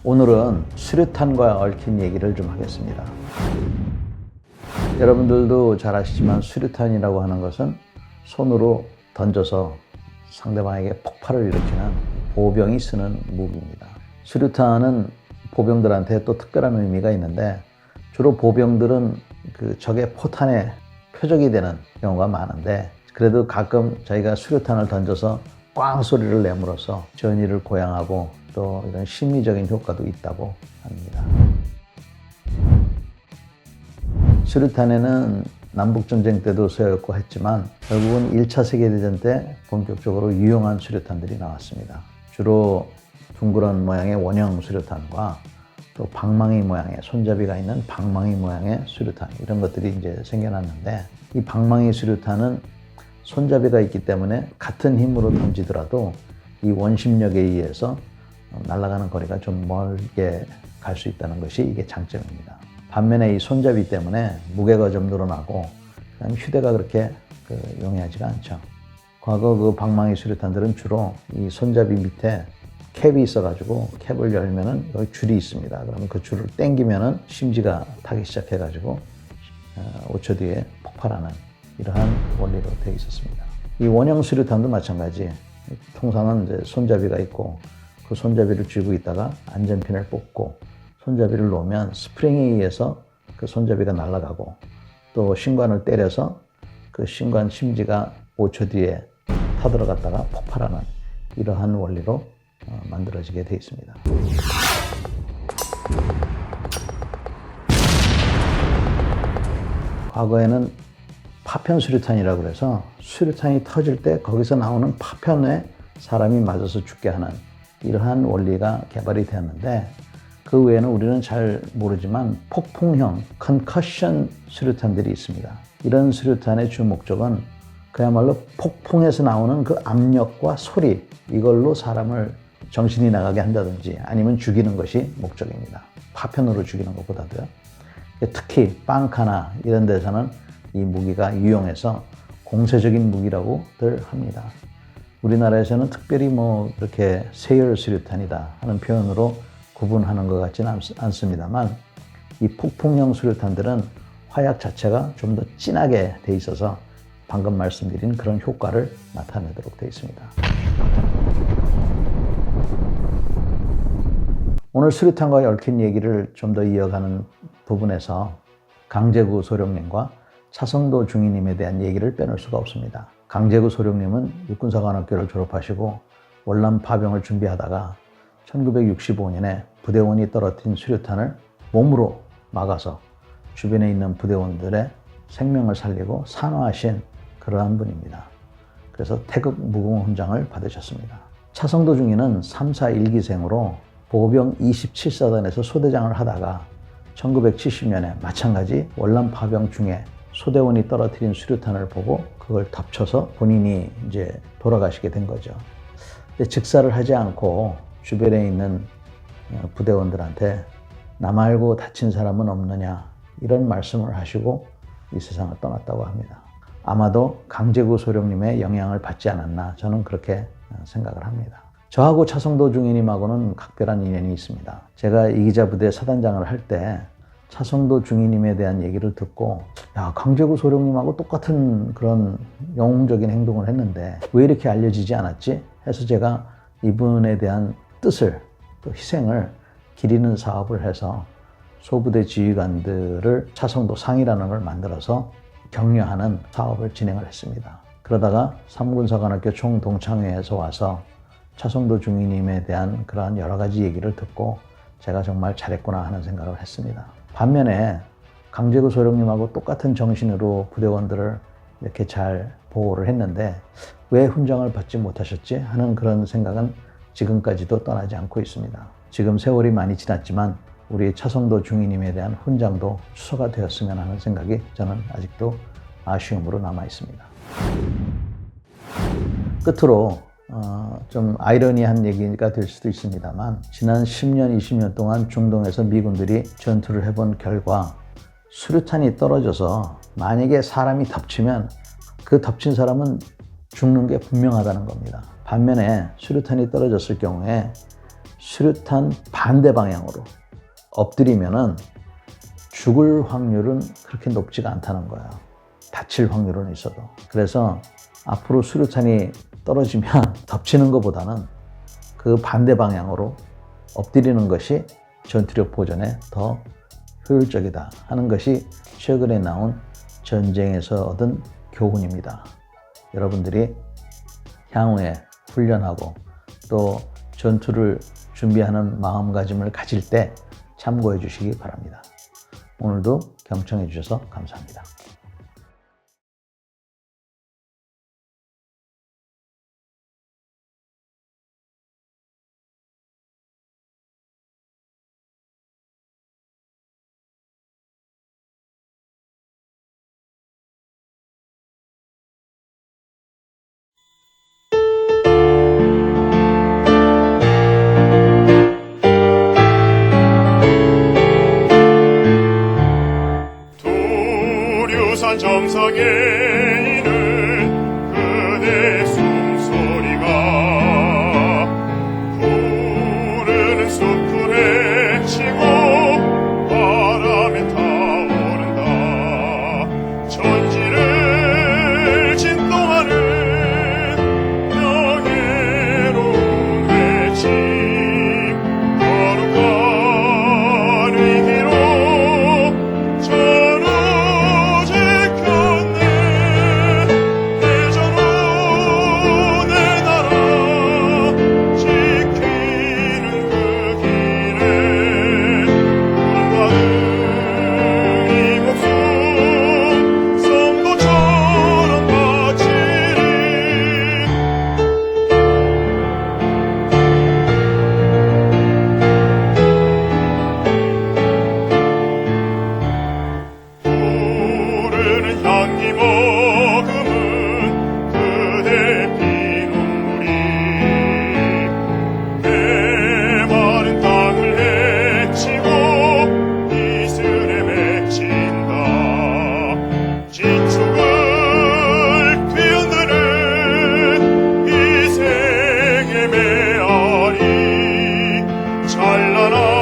오늘은 수류탄과 얽힌 얘기를 좀 하겠습니다. 여러분들도 잘 아시지만 수류탄이라고 하는 것은 손으로 던져서 상대방에게 폭발을 일으키는 보병이 쓰는 무기입니다. 수류탄은 보병들한테 또 특별한 의미가 있는데 주로 보병들은 그 적의 포탄의 표적이 되는 경우가 많은데 그래도 가끔 저희가 수류탄을 던져서 꽝 소리를 내므로써 전의를 고양하고 또 이런 심리적인 효과도 있다고 합니다. 수류탄에는 남북전쟁 때도 쓰였고 했지만 결국은 1차 세계대전 때 본격적으로 유용한 수류탄들이 나왔습니다. 주로 둥그런 모양의 원형 수류탄과 또 방망이 모양의 손잡이가 있는 방망이 모양의 수류탄 이런 것들이 이제 생겨났는데 이 방망이 수류탄은 손잡이가 있기 때문에 같은 힘으로 던지더라도 이 원심력에 의해서 날아가는 거리가 좀 멀게 갈 수 있다는 것이 이게 장점입니다. 반면에 이 손잡이 때문에 무게가 좀 늘어나고 휴대가 그렇게 용이하지가 않죠. 과거 그 방망이 수류탄들은 주로 이 손잡이 밑에 캡이 있어가지고 캡을 열면은 여기 줄이 있습니다. 그러면 그 줄을 당기면은 심지가 타기 시작해가지고 5초 뒤에 폭발하는 이러한 원리로 되어 있었습니다. 이 원형 수류탄도 마찬가지. 통상은 이제 손잡이가 있고 그 손잡이를 쥐고 있다가 안전핀을 뽑고 손잡이를 놓으면 스프링에 의해서 그 손잡이가 날아가고 또 신관을 때려서 그 신관 심지가 5초 뒤에 타들어갔다가 폭발하는 이러한 원리로 만들어지게 되어 있습니다. 과거에는 파편 수류탄이라고 해서 수류탄이 터질 때 거기서 나오는 파편에 사람이 맞아서 죽게 하는 이러한 원리가 개발이 되었는데 그 외에는 우리는 잘 모르지만 폭풍형 컨커션 수류탄들이 있습니다. 이런 수류탄의 주 목적은 그야말로 폭풍에서 나오는 그 압력과 소리 이걸로 사람을 정신이 나가게 한다든지 아니면 죽이는 것이 목적입니다. 파편으로 죽이는 것보다도요. 특히 빵카나 이런 데서는 이 무기가 유용해서 공세적인 무기라고들 합니다. 우리나라에서는 특별히 뭐 그렇게 세열 수류탄이다 하는 표현으로 구분하는 것 같지는 않습니다만 이 폭풍형 수류탄들은 화약 자체가 좀 더 진하게 돼 있어서 방금 말씀드린 그런 효과를 나타내도록 되어 있습니다. 오늘 수류탄과 얽힌 얘기를 좀 더 이어가는 부분에서 강제구 소령님과 차성도 중위님에 대한 얘기를 빼놓을 수가 없습니다. 강제구 소령님은 육군사관학교를 졸업하시고 월남 파병을 준비하다가 1965년에 부대원이 떨어뜨린 수류탄을 몸으로 막아서 주변에 있는 부대원들의 생명을 살리고 산화하신 그러한 분입니다. 그래서 태극 무공훈장을 받으셨습니다. 차성도 중위는 3사 1기생으로 보병 27사단에서 소대장을 하다가 1970년에 마찬가지 월남 파병 중에 소대원이 떨어뜨린 수류탄을 보고 그걸 덮쳐서 본인이 이제 돌아가시게 된 거죠. 즉사를 하지 않고 주변에 있는 부대원들한테 나 말고 다친 사람은 없느냐 이런 말씀을 하시고 이 세상을 떠났다고 합니다. 아마도 강제구 소령님의 영향을 받지 않았나 저는 그렇게 생각을 합니다. 저하고 차성도 중위님하고는 각별한 인연이 있습니다. 제가 이기자 부대 사단장을 할 때 차성도 중위님에 대한 얘기를 듣고 야 강제구 소령님하고 똑같은 그런 영웅적인 행동을 했는데 왜 이렇게 알려지지 않았지? 해서 제가 이분에 대한 뜻을 또 희생을 기리는 사업을 해서 소부대 지휘관들을 차성도 상이라는 걸 만들어서 격려하는 사업을 진행을 했습니다. 그러다가 삼군사관학교 총동창회에서 와서 차성도 중위님에 대한 그러한 여러 가지 얘기를 듣고 제가 정말 잘했구나 하는 생각을 했습니다. 반면에 강제구 소령님하고 똑같은 정신으로 부대원들을 이렇게 잘 보호를 했는데 왜 훈장을 받지 못하셨지 하는 그런 생각은 지금까지도 떠나지 않고 있습니다. 지금 세월이 많이 지났지만 우리 차성도 중위님에 대한 훈장도 취소가 되었으면 하는 생각이 저는 아직도 아쉬움으로 남아 있습니다. 끝으로 좀 아이러니한 얘기가 될 수도 있습니다만 지난 10년, 20년 동안 중동에서 미군들이 전투를 해본 결과 수류탄이 떨어져서 만약에 사람이 덮치면 그 덮친 사람은 죽는 게 분명하다는 겁니다. 반면에 수류탄이 떨어졌을 경우에 수류탄 반대 방향으로 엎드리면은 죽을 확률은 그렇게 높지가 않다는 거야. 다칠 확률은 있어도. 그래서 앞으로 수류탄이 떨어지면 덮치는 것보다는 그 반대 방향으로 엎드리는 것이 전투력 보존에 더 효율적이다 하는 것이 최근에 나온 전쟁에서 얻은 교훈입니다. 여러분들이 향후에 훈련하고 또 전투를 준비하는 마음가짐을 가질 때 참고해 주시기 바랍니다. 오늘도 경청해 주셔서 감사합니다. 도류산 정상에 있는 그대 숨소리가 푸르는 숲을 헤치고 바람에 타오른다. 천지를 진동하는 명예로운 외침, 거룩한 위기로 전우 지켰네. 대전으로 내 나라 지키는 그 길에 구원받은 이 목숨 성도처럼 바치리. 푸르는 향기 머금은 그대 피눈물이 메마른 땅을 헤치고 이슬에 맺힌다. 진축을 뒤흔드는 희생의 메아리 찬란한